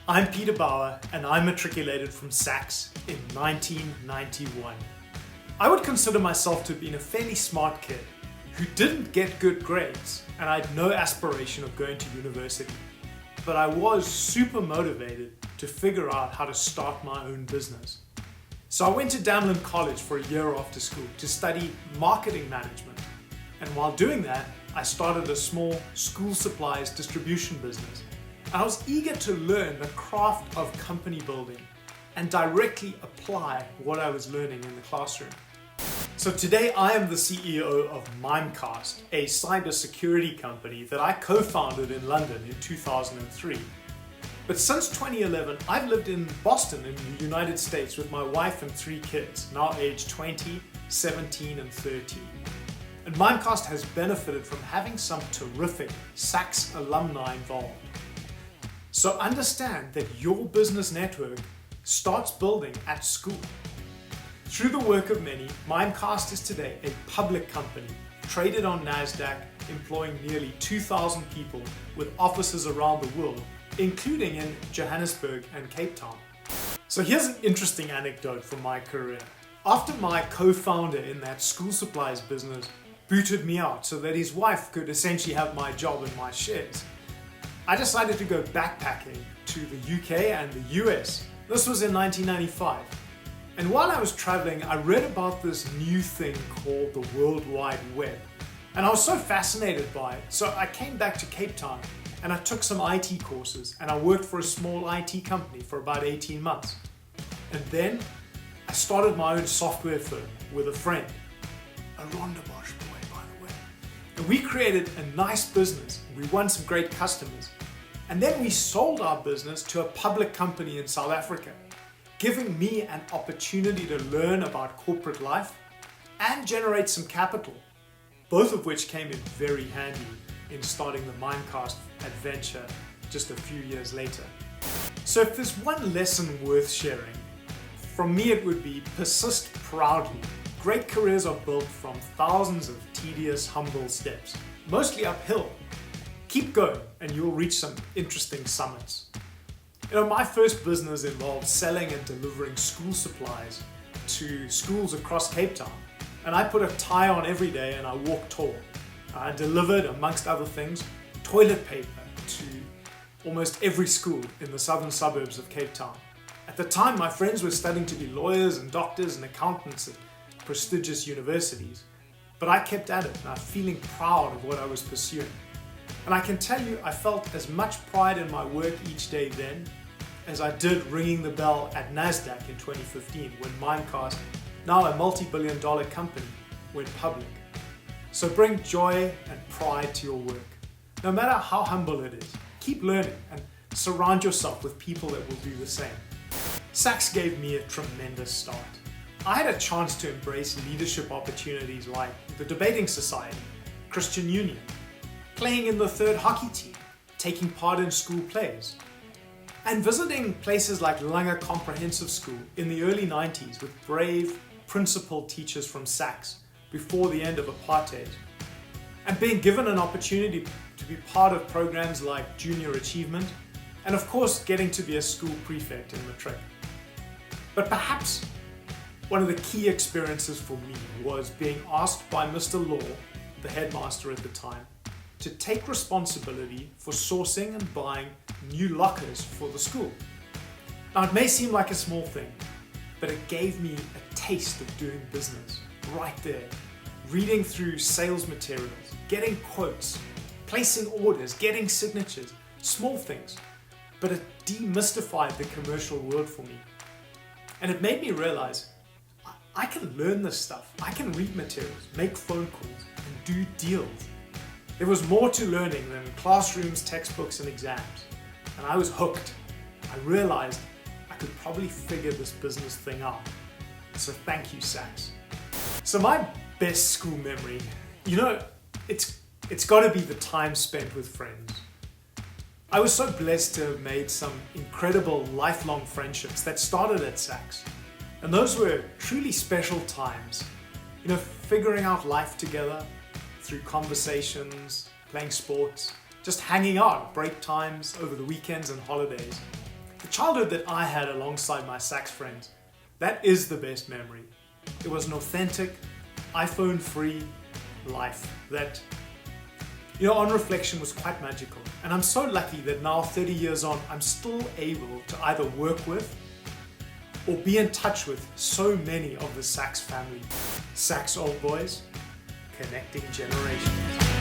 I'm Peter Bauer and I matriculated from SACS in 1991. I would consider myself to have been a fairly smart kid who didn't get good grades, and I had no aspiration of going to university. But I was super motivated to figure out how to start my own business. So I went to Damlin College for a year after school to study marketing management. And while doing that, I started a small school supplies distribution business. I was eager to learn the craft of company building and directly apply what I was learning in the classroom. So today I am the CEO of Mimecast, a cybersecurity company that I co-founded in London in 2003. But since 2011, I've lived in Boston in the United States with my wife and 3 kids, now aged 20, 17 and 13. And Mimecast has benefited from having some terrific SACS alumni involved. So understand that your business network starts building at school. Through the work of many, Mimecast is today a public company, traded on NASDAQ, employing nearly 2,000 people with offices around the world, including in Johannesburg and Cape Town. So here's an interesting anecdote from my career. After my co-founder in that school supplies business booted me out so that his wife could essentially have my job and my shares, I decided to go backpacking to the UK and the US. This was in 1995. And while I was traveling, I read about this new thing called the World Wide Web. And I was so fascinated by it, so I came back to Cape Town and I took some IT courses and I worked for a small IT company for about 18 months. And then I started my own software firm with a friend, a Rondebosch boy, by the way. And we created a nice business. We won some great customers. And then we sold our business to a public company in South Africa, giving me an opportunity to learn about corporate life and generate some capital, both of which came in very handy in starting the Mimecast adventure just a few years later. So if there's one lesson worth sharing, from me it would be persist proudly. Great careers are built from thousands of tedious, humble steps, mostly uphill. Keep going and you'll reach some interesting summits. My first business involved selling and delivering school supplies to schools across Cape Town. And I put a tie on every day and I walked tall. I delivered, amongst other things, toilet paper to almost every school in the southern suburbs of Cape Town. At the time, my friends were studying to be lawyers and doctors and accountants at prestigious universities. But I kept at it and I'm feeling proud of what I was pursuing. And I can tell you, I felt as much pride in my work each day then as I did ringing the bell at NASDAQ in 2015 when Mimecast, now a multi-billion-dollar company, went public. So bring joy and pride to your work. No matter how humble it is, keep learning and surround yourself with people that will do the same. SACS gave me a tremendous start. I had a chance to embrace leadership opportunities like the Debating Society, Christian Union, playing in the 3rd hockey team, taking part in school plays, and visiting places like Langa Comprehensive School in the early 90s with brave principal teachers from SACS before the end of apartheid, and being given an opportunity to be part of programs like Junior Achievement, and of course getting to be a school prefect in Matric. But perhaps one of the key experiences for me was being asked by Mr. Law, the headmaster at the time, to take responsibility for sourcing and buying new lockers for the school. Now it may seem like a small thing, but it gave me a taste of doing business right there. Reading through sales materials, getting quotes, placing orders, getting signatures, small things, but it demystified the commercial world for me. And it made me realize I can learn this stuff. I can read materials, make phone calls, and do deals. There was more to learning than classrooms, textbooks, and exams. And I was hooked. I realized I could probably figure this business thing out. So thank you, SACS. So my best school memory, it's got to be the time spent with friends. I was so blessed to have made some incredible lifelong friendships that started at SACS. And those were truly special times. Figuring out life together, through conversations, playing sports, just hanging out at break times over the weekends and holidays. The childhood that I had alongside my SACS friends, that is the best memory. It was an authentic, iPhone-free life that, on reflection was quite magical. And I'm so lucky that now, 30 years on, I'm still able to either work with or be in touch with so many of the SACS family. SACS Old Boys, connecting generations.